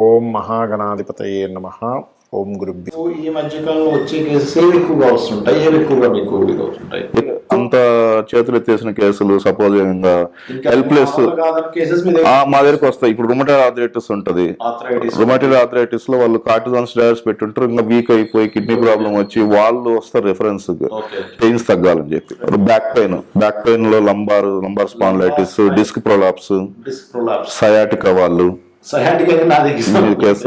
ఓం మహాగణాధిపతయే నమః. ఓం గురుభ్యో. ఈ మధ్యకాలంలో వచ్చే కేసెస్ ఏవి ఎక్కువగా వస్తుంటాయి, ఏవి ఎక్కువగా మీకు అవుతుంటాయి? అంత చేతులు ఎత్తేసిన కేసులు సపోజ్ హెల్ప్లెస్ కేసెస్ మా దగ్గరికి వస్తాయి. ఇప్పుడు రుమటైడ్ ఆర్థరైటిస్ ఉంటది. రుమటైడ్ ఆర్థరైటిస్ లో వాళ్ళు కార్టిజాన్ స్టెరాయిడ్స్ పెట్టుంటారు, ఇంకా వీక్ అయిపోయి కిడ్నీ ప్రాబ్లం వచ్చి వాళ్ళు వస్తారు రెఫరెన్స్ పెయిన్స్ తగ్గాలని చెప్పి. బ్యాక్ పెయిన్ లో lumbar spondylitis, disc prolapse, sciatica వాళ్ళు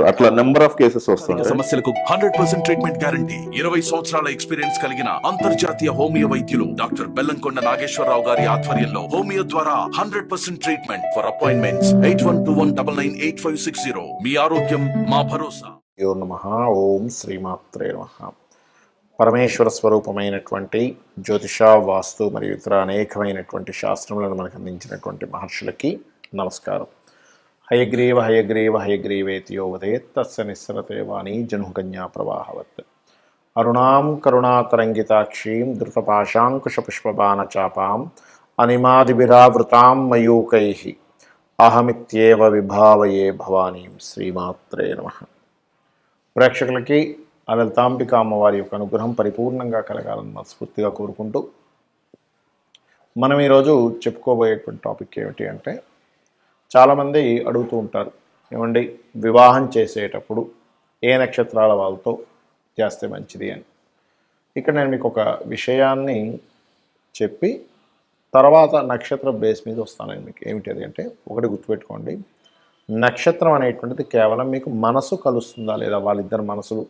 అట్లా నెంబర్ ఆఫ్ కేసెస్ వస్తాయి. సమస్యలకు 100% ట్రీట్మెంట్ గ్యారంటీ. 20 సంవత్సరాల ఎక్స్పీరియన్స్ కలిగిన అంతర్జాతీయ హోమియో వైద్యులు డాక్టర్ బెల్లంకొండ నాగేశ్వరరావు గారి ఆధ్వర్యంలో హోమియో ద్వారా 100% ట్రీట్మెంట్. For appointments 8121998560. మీ ఆరోగ్యం మా భరోసా. నమః. ఓం శ్రీమాత్రే నమః. పరమేశ్వర స్వరూపమైనటువంటి జ్యోతిష, వాస్తు మరియు ఇతర అనేకమైనటువంటి శాస్త్రములను మనకు అందించినటువంటి మహర్షులకి నమస్కారం. హయగ్రీవ హయగ్రీవ హయగ్రీవేతియో వదేత్ తస్య నిస్సరతే వాణి జనుకన్యా ప్రవాహవత్. అరుణాం కరుణాతరంగితాక్షీం ధృతపాశాంకుశపుష్పబాణచాపాం అనిమాదిభిరావృతాం మయూకైః అహమిత్యేవ విభావయే భవానీం. శ్రీమాత్రే నమః. ప్రేక్షకులకి ఆ లలితాంబిక అమ్మవారి యొక్క అనుగ్రహం పరిపూర్ణంగా కలగాలని మనస్ఫూర్తిగా కోరుకుంటూ మనం ఈరోజు చెప్పుకోబోయేటువంటి టాపిక్ ఏమిటి అంటే, చాలామంది అడుగుతూ ఉంటారు, ఏమండి వివాహం చేసేటప్పుడు ఏ నక్షత్రాల వాళ్ళతో చేస్తే మంచిది అని. ఇక్కడ నేను మీకు ఒక విషయాన్ని చెప్పి తర్వాత నక్షత్ర బేస్ మీద వస్తాను. మీకు ఏమిటి అది అంటే, ఒకటి గుర్తుపెట్టుకోండి, నక్షత్రం అనేటువంటిది కేవలం మీకు మనసు కలుస్తుందా లేదా, వాళ్ళిద్దరు మనసులు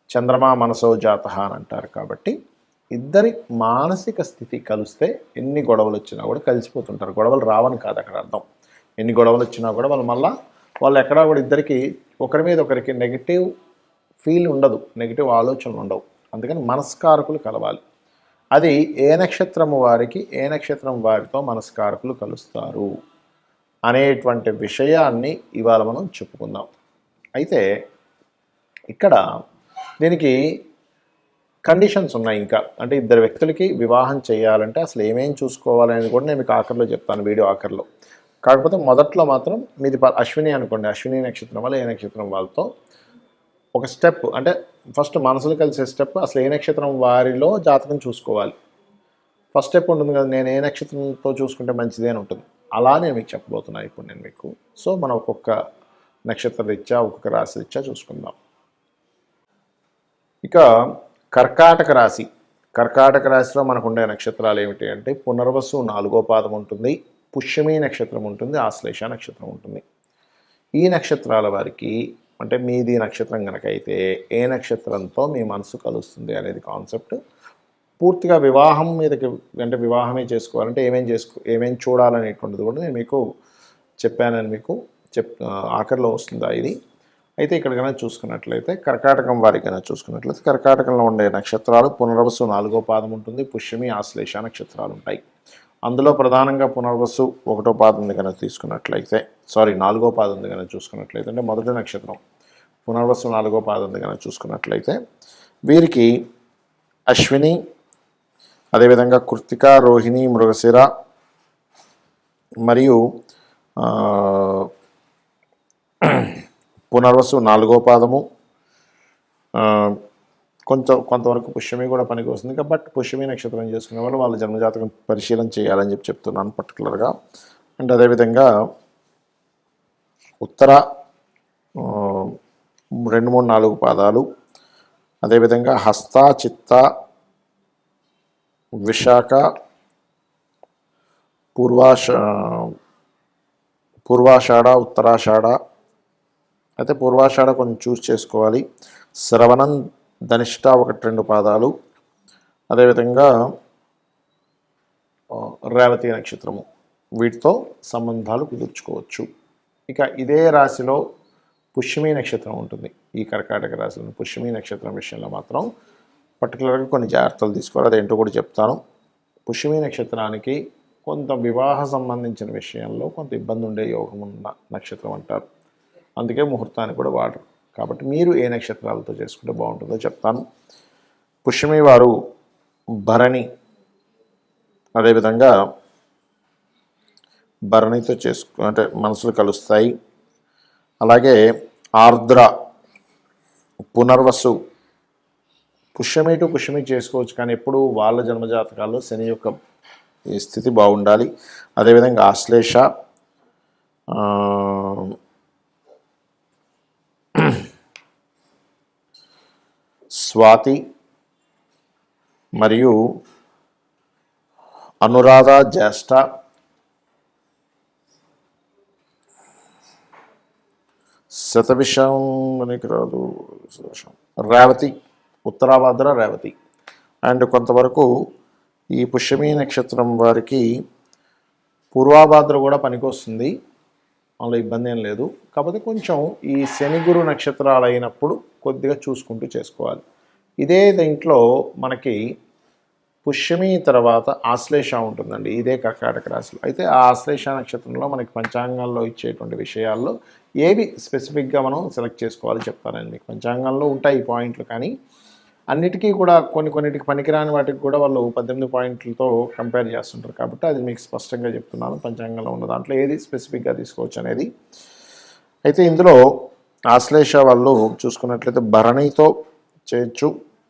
చంద్రమా మనసో జాతః అని అంటారు. కాబట్టి ఇద్దరి మానసిక స్థితి కలిస్తే ఎన్ని గొడవలు వచ్చినా కూడా కలిసిపోతుంటారు. గొడవలు రావని కాదు అక్కడ అర్థం. ఎన్ని గొడవలు వచ్చినా కూడా వాళ్ళు ఎక్కడా కూడా ఇద్దరికి ఒకరి మీద ఒకరికి నెగిటివ్ ఫీల్ ఉండదు, నెగిటివ్ ఆలోచనలు ఉండవు. అందుకని మనస్కారకులు కలవాలి. అది ఏ నక్షత్రము వారికి ఏ నక్షత్రం వారితో మనస్కారకులు కలుస్తారు అనేటువంటి విషయాన్ని ఇవాళ మనం చెప్పుకుందాం. అయితే ఇక్కడ దీనికి కండిషన్స్ ఉన్నాయి. ఇంకా అంటే ఇద్దరు వ్యక్తులకి వివాహం చేయాలంటే అసలు ఏమేం చూసుకోవాలనేది కూడా నేను మీకు ఆఖరిలో చెప్తాను, వీడియో ఆఖరిలో. కాకపోతే మొదట్లో మాత్రం మీది అశ్విని అనుకోండి, అశ్విని నక్షత్రం వల్ల ఏ నక్షత్రం వాళ్ళతో ఒక స్టెప్, అంటే ఫస్ట్ మనసులు కలిసే స్టెప్, అసలు ఏ నక్షత్రం వారిలో జాతకం చూసుకోవాలి. ఫస్ట్ స్టెప్ ఉంటుంది కదా, నేను ఏ నక్షత్రంతో చూసుకుంటే మంచిది అని ఉంటుంది. అలా నేను మీకు చెప్పబోతున్నాను ఇప్పుడు నేను మీకు. సో మనం ఒక్కొక్క నక్షత్ర రీత్యా ఒక్కొక్క రాశి రీత్యా చూసుకుందాం. ఇక కర్కాటక రాశి. కర్కాటక రాశిలో మనకు ఉండే నక్షత్రాలు ఏమిటి అంటే, పునర్వసు 4వ పాదం ఉంటుంది, పుష్యమి నక్షత్రం ఉంటుంది, ఆశ్లేష నక్షత్రం ఉంటుంది. ఈ నక్షత్రాల వారికి అంటే మీది నక్షత్రం కనుక అయితే ఏ నక్షత్రంతో మీ మనసు కలుస్తుంది అనేది కాన్సెప్ట్. పూర్తిగా వివాహం మీదకి, అంటే వివాహమే చేసుకోవాలంటే ఏమేం చూడాలనేటువంటిది కూడా నేను మీకు చెప్పానని మీకు ఆఖరిలో వస్తుందా ఇది. అయితే ఇక్కడ కనుక చూసుకున్నట్లయితే కర్కాటకం వారికి కనుక చూసుకున్నట్లయితే కర్కాటకంలో ఉండే నక్షత్రాలు పునర్వసు 4వ పాదం ఉంటుంది, పుష్యమి ఆశ్లేష నక్షత్రాలు ఉంటాయి. అందులో ప్రధానంగా పునర్వసు 1వ పాదం కనుక తీసుకున్నట్లయితే 4వ పాదం కనుక చూసుకున్నట్లయితే, అంటే మొదటి నక్షత్రం పునర్వసు 4వ పాదం కనుక చూసుకున్నట్లయితే వీరికి అశ్విని, అదేవిధంగా కృత్తిక, రోహిణి, మృగశిర మరియు పునర్వసు 4వ పాదము, కొంతవరకు పుష్యమి కూడా పనికి వస్తుంది. బట్ పుష్యమి నక్షత్రం చేసుకునే వాళ్ళు వాళ్ళ జన్మజాతకం పరిశీలన చేయాలని చెప్తున్నాను పర్టికులర్గా. అండ్ అదేవిధంగా ఉత్తర 2, 3, 4 పాదాలు, అదేవిధంగా హస్త, చిత్త, విశాఖ, పూర్వాషాఢ, ఉత్తరాషాఢ. అయితే పూర్వాషాఢ కొంచెం చూస్ చేసుకోవాలి. శ్రవణం, ధనిష్ట 1, 2 పాదాలు, అదేవిధంగా రేవతి నక్షత్రము, వీటితో సంబంధాలు కుదుర్చుకోవచ్చు. ఇక ఇదే రాశిలో పుష్యమి నక్షత్రం ఉంటుంది. ఈ కర్కాటక రాశిలో పుష్యమి నక్షత్రం విషయంలో మాత్రం పర్టికులర్గా కొన్ని జాగ్రత్తలు తీసుకోవాలి. అదేంటో కూడా చెప్తాను. పుష్యమి నక్షత్రానికి కొంత వివాహ సంబంధించిన విషయంలో కొంత ఇబ్బంది ఉండే యోగం ఉన్న నక్షత్రం అంటారు. అందుకే ముహూర్తాన్ని కూడా వాడరు. కాబట్టి మీరు ఏ నక్షత్రాలతో చేసుకుంటే బాగుంటుందో చెప్తాను. పుష్యమి వారు భరణి, అదేవిధంగా భరణితో అంటే మనసులు కలుస్తాయి. అలాగే ఆర్ద్ర, పునర్వసు, పుష్యమి టు పుష్యమి చేసుకోవచ్చు, కానీ ఎప్పుడు వాళ్ళ జన్మజాతకాల్లో శని యొక్క ఈ స్థితి బాగుండాలి. అదేవిధంగా ఆశ్లేష, స్వాతి మరియు అనురాధ, జ్యేష్ఠ, శతభిషం మనకి రాదు, రేవతి, ఉత్తరాభాద్ర, రేవతి. అండ్ కొంతవరకు ఈ పుష్యమి నక్షత్రం వారికి పూర్వాభాద్ర కూడా పనికొస్తుంది, అందులో ఇబ్బంది ఏం లేదు. కాకపోతే కొంచెం ఈ శని గురు నక్షత్రాలు అయినప్పుడు కొద్దిగా చూసుకుంటూ చేసుకోవాలి. ఇదే దీంట్లో మనకి పుష్యమి తర్వాత ఆశ్లేష ఉంటుందండి, ఇదే కర్కాటక రాశిలో. అయితే ఆ ఆశ్లేష నక్షత్రంలో మనకి పంచాంగాల్లో ఇచ్చేటువంటి విషయాల్లో ఏవి స్పెసిఫిక్గా మనం సెలెక్ట్ చేసుకోవాలి చెప్తానండి మీకు. పంచాంగంలో ఉంటాయి ఈ పాయింట్లు, కానీ అన్నిటికీ కూడా కొన్నిటికి పనికిరాని వాటికి కూడా వాళ్ళు 18 పాయింట్లతో కంపేర్ చేస్తుంటారు. కాబట్టి అది మీకు స్పష్టంగా చెప్తున్నాను, పంచాంగంలో ఉన్న దాంట్లో ఏది స్పెసిఫిక్గా తీసుకోవచ్చు అనేది. అయితే ఇందులో ఆశ్లేష వాళ్ళు చూసుకున్నట్లయితే భరణితో చేయొచ్చు,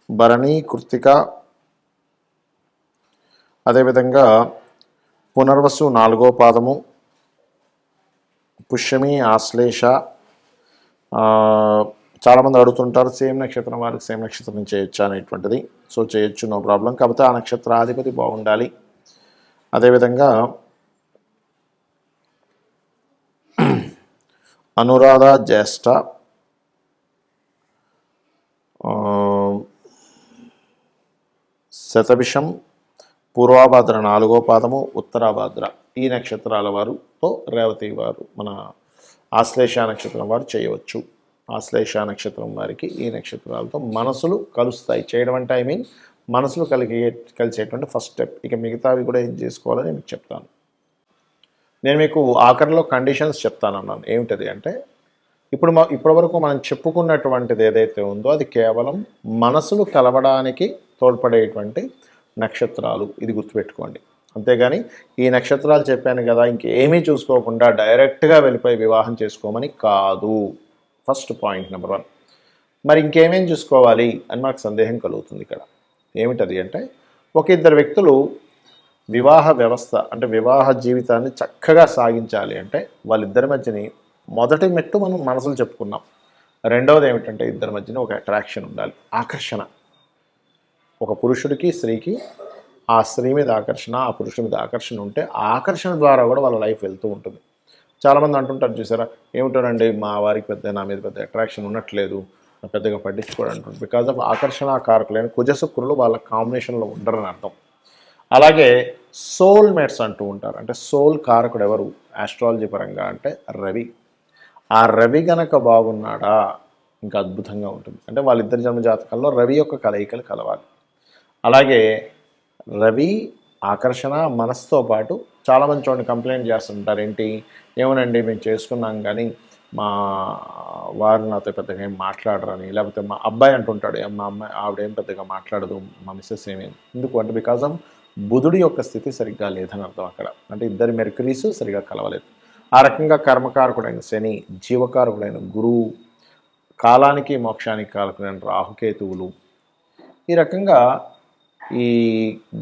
భరణి, కృత్తిక, అదేవిధంగా పునర్వసు 4వ పాదము, పుష్యమి, ఆశ్లేష. చాలామంది అడుగుతుంటారు సేమ్ నక్షత్రం వారికి సేమ్ నక్షత్రం చేయొచ్చా అనేటువంటిది. సో చేయొచ్చు, నో ప్రాబ్లం. కాకపోతే ఆ నక్షత్రాధిపతి బాగుండాలి. అదేవిధంగా అనురాధ, జ్యేష్ఠ, శతభిషం, పూర్వాభాద్ర 4వ పాదము, ఉత్తరాభాద్ర ఈ నక్షత్రాల వారుతో రేవతి వారు మన ఆశ్లేష నక్షత్రం వారు చేయవచ్చు. ఆశ్లేష నక్షత్రం వారికి ఈ నక్షత్రాలతో మనసులు కలుస్తాయి. చేయడం అంటే ఐ మీన్ మనసులు కలిసేటువంటి ఫస్ట్ స్టెప్. ఇక మిగతావి కూడా ఏం చేసుకోవాలని మీకు చెప్తాను. నేను మీకు ఆఖరిలో కండిషన్స్ చెప్తానన్నాను. ఏమిటది అంటే ఇప్పటివరకు మనం చెప్పుకున్నటువంటిది ఏదైతే ఉందో అది కేవలం మనసులు కలవడానికి తోడ్పడేటువంటి నక్షత్రాలు, ఇది గుర్తుపెట్టుకోండి. అంతేగాని ఈ నక్షత్రాలు చెప్పాను కదా ఇంకేమీ చూసుకోకుండా డైరెక్ట్గా వెళ్ళిపోయి వివాహం చేసుకోమని కాదు. First point number 1. మరి ఇంకేమేం చూసుకోవాలి అని మనకు సందేహం కలుగుతుంది ఇక్కడ. ఏమిటది అంటే ఒక ఇద్దరు వ్యక్తులు వివాహ వ్యవస్థ అంటే వివాహ జీవితాన్ని చక్కగా సాగించాలి అంటే వాళ్ళిద్దరి మధ్యని మొదటి మెట్టు మనం మనసులు చెప్పుకున్నాం. రెండవది ఏమిటంటే ఇద్దరి మధ్యన ఒక అట్రాక్షన్ ఉండాలి, ఆకర్షణ. ఒక పురుషుడికి స్త్రీకి ఆ స్త్రీ మీద ఆకర్షణ, ఆ పురుషుడి మీద ఆకర్షణ ఉంటే ఆ ఆకర్షణ ద్వారా కూడా వాళ్ళ లైఫ్ వెళ్తూ ఉంటుంది. చాలామంది అంటుంటారు చూసారా, ఏమిటోనండి మా వారికి నా మీద పెద్ద అట్రాక్షన్ ఉన్నట్లేదు, పెద్దగా పట్టించుకోవడం అంటుంది. బికాజ్ ఆఫ్ ఆకర్షణ కారకులైన కుజశుక్రులు వాళ్ళ కాంబినేషన్లో ఉండరని అర్థం. అలాగే సోల్ మేట్స్ అంటూ ఉంటారు. అంటే సోల్ కారకుడు ఎవరు ఆస్ట్రాలజీ పరంగా అంటే రవి. ఆ రవి గనక బాగున్నాడా ఇంకా అద్భుతంగా ఉంటుంది. అంటే వాళ్ళిద్దరి జన్మ జాతకాల్లో రవి యొక్క కలయికలు కలవాలి. అలాగే రవి ఆకర్షణ మనసుతో పాటు చాలామంది చూడండి కంప్లైంట్ చేస్తుంటారు, ఏంటి ఏమోనండి మేము చేసుకున్నాం కానీ మా వారు నాతో పెద్దగా ఏం మాట్లాడరని. లేకపోతే మా అబ్బాయి అంటుంటాడు మా అమ్మాయి ఆవిడేం పెద్దగా మాట్లాడదు, మా మిస్సెస్ ఏమేం. ఎందుకు అంటే బికాజ్ ఆఫ్ బుధుడి యొక్క స్థితి సరిగ్గా లేదని అర్థం అక్కడ. అంటే ఇద్దరి మెర్క్యూరీస్ సరిగ్గా కలవలేదు. ఆ రకంగా కర్మకారకుడైన శని, జీవకారకుడైన గురువు, కాలానికి మోక్షానికి కారకుడైన రాహుకేతువులు, ఈ రకంగా ఈ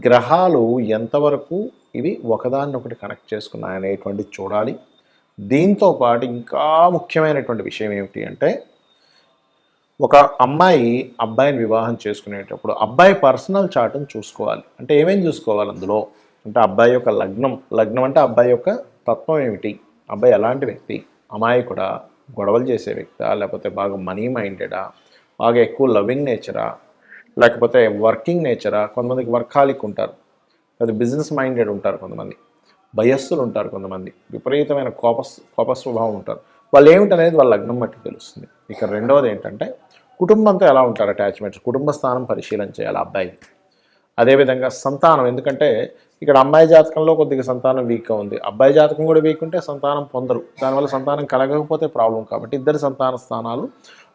గ్రహాలు ఎంతవరకు ఇవి ఒకదాన్నొకటి కనెక్ట్ చేసుకున్నాయనేటువంటిది చూడాలి. దీంతో పాటు ఇంకా ముఖ్యమైనటువంటి విషయం ఏమిటి అంటే ఒక అమ్మాయి అబ్బాయిని వివాహం చేసుకునేటప్పుడు అబ్బాయి పర్సనల్ చార్ట్ని చూసుకోవాలి. అంటే ఏమేమి చూసుకోవాలి అందులో అంటే అబ్బాయి యొక్క లగ్నం అంటే అబ్బాయి యొక్క తత్వం ఏమిటి, అబ్బాయి ఎలాంటి వ్యక్తి, అమాయకుడా, గొడవలు చేసే వ్యక్తా, లేకపోతే బాగా మనీ మైండెడా, బాగా ఎక్కువ లవింగ్ నేచరా, లేకపోతే వర్కింగ్ నేచరా. కొంతమందికి వర్కాలిక్ ఉంటారు, లేదా బిజినెస్ మైండెడ్ ఉంటారు, కొంతమంది భయస్సులు ఉంటారు, కొంతమంది విపరీతమైన కోప స్వభావం ఉంటారు. వాళ్ళు ఏమిటనేది వాళ్ళ లగ్నం బట్టి తెలుస్తుంది. ఇక రెండవది ఏంటంటే కుటుంబంతో ఎలా ఉంటారు అటాచ్మెంట్స్, కుటుంబ స్థానం పరిశీలన చేయాలి అబ్బాయికి. అదేవిధంగా సంతానం, ఎందుకంటే ఇక్కడ అమ్మాయి జాతకంలో కొద్దిగా సంతానం వీక్గా ఉంది, అబ్బాయి జాతకం కూడా వీక్ ఉంటే సంతానం పొందరు, దానివల్ల సంతానం కలగకపోతే ప్రాబ్లం. కాబట్టి ఇద్దరు సంతాన స్థానాలు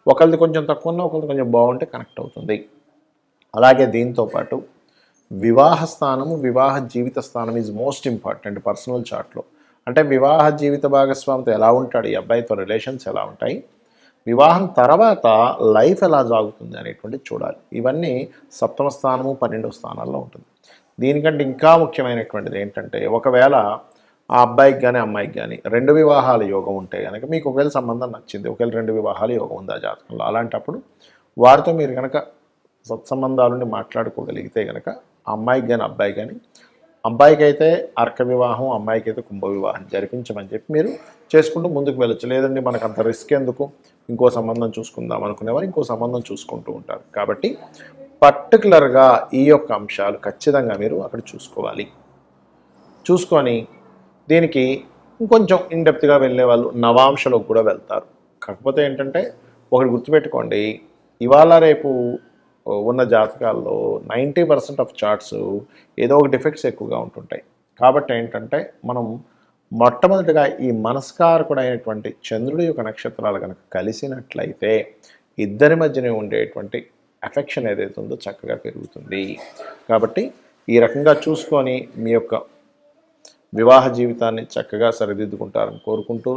ఒకరిది కొంచెం తక్కువ ఉన్నా ఒకరిది కొంచెం బాగుంటే కనెక్ట్ అవుతుంది. అలాగే దీంతోపాటు వివాహ స్థానము, వివాహ జీవిత స్థానం ఈజ్ మోస్ట్ ఇంపార్టెంట్ పర్సనల్ చార్ట్లో. అంటే వివాహ జీవిత భాగస్వామితో ఎలా ఉంటాడు, ఈ అబ్బాయితో రిలేషన్స్ ఎలా ఉంటాయి, వివాహం తర్వాత లైఫ్ ఎలా సాగుతుంది అనేటువంటిది చూడాలి. ఇవన్నీ సప్తమ స్థానము 12వ స్థానాల్లో ఉంటుంది. దీనికంటే ఇంకా ముఖ్యమైనటువంటిది ఏంటంటే, ఒకవేళ ఆ అబ్బాయికి కానీ అమ్మాయికి కానీ 2 వివాహాల యోగం ఉంటే కనుక, మీకు ఒకవేళ సంబంధం నచ్చింది, ఒకవేళ 2 వివాహాల యోగం ఉంది ఆ జాతకంలో, అలాంటప్పుడు వారితో మీరు కనుక సత్సంబంధాలని మాట్లాడుకోగలిగితే కనుక ఆ అమ్మాయికి కానీ అబ్బాయి కానీ, అబ్బాయికి అయితే అర్క వివాహం, అమ్మాయికి అయితే కుంభ వివాహం జరిపించమని చెప్పి మీరు చేసుకుంటూ ముందుకు వెళ్ళొచ్చు. లేదండి మనకు అంత రిస్క్ ఎందుకు, ఇంకో సంబంధం చూసుకుందాం అనుకునేవారు ఇంకో సంబంధం చూసుకుంటూ ఉంటారు. కాబట్టి పర్టికులర్గా ఈ యొక్క అంశాలు ఖచ్చితంగా మీరు అక్కడ చూసుకోవాలి. చూసుకొని దీనికి ఇంకొంచెం ఇన్డెప్త్గా వెళ్ళే వాళ్ళు నవాంశలోకి కూడా వెళ్తారు. కాకపోతే ఏంటంటే ఒకటి గుర్తుపెట్టుకోండి, ఇవాళ రేపు ఉన్న జాతకాల్లో 90% ఆఫ్ చార్ట్స్ ఏదో ఒక డిఫెక్ట్స్ ఎక్కువగా ఉంటుంటాయి. కాబట్టి ఏంటంటే మనం మొట్టమొదటిగా ఈ మనస్కారకుడైనటువంటి చంద్రుడి యొక్క నక్షత్రాలు కనుక కలిసినట్లయితే ఇద్దరి మధ్యనే ఉండేటువంటి అఫెక్షన్ ఏదైతే ఉందో చక్కగా పెరుగుతుంది. కాబట్టి ఈ రకంగా చూసుకొని మీ యొక్క వివాహ జీవితాన్ని చక్కగా సరిదిద్దుకుంటారని కోరుకుంటూ,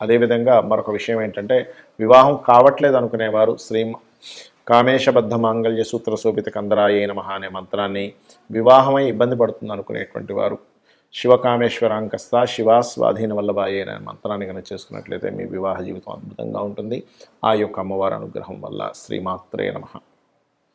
అదేవిధంగా మరొక విషయం ఏంటంటే, వివాహం కావట్లేదు అనుకునేవారు శ్రీ కామేశబద్ధ మాంగళ్య సూత్ర శోభిత కందరాయ నమః అనే మంత్రాన్ని, వివాహమై ఇబ్బంది పడుతుంది అనుకునేటువంటి వారు శివకామేశ్వరాంకస్త శివాస్వాధీన వల్లభాయ అనే మంత్రాన్ని కనుక చేసుకున్నట్లయితే మీ వివాహ జీవితం అద్భుతంగా ఉంటుంది. ఆ యొక్క అమ్మవారి అనుగ్రహం వల్ల. శ్రీమాత్రే నమః.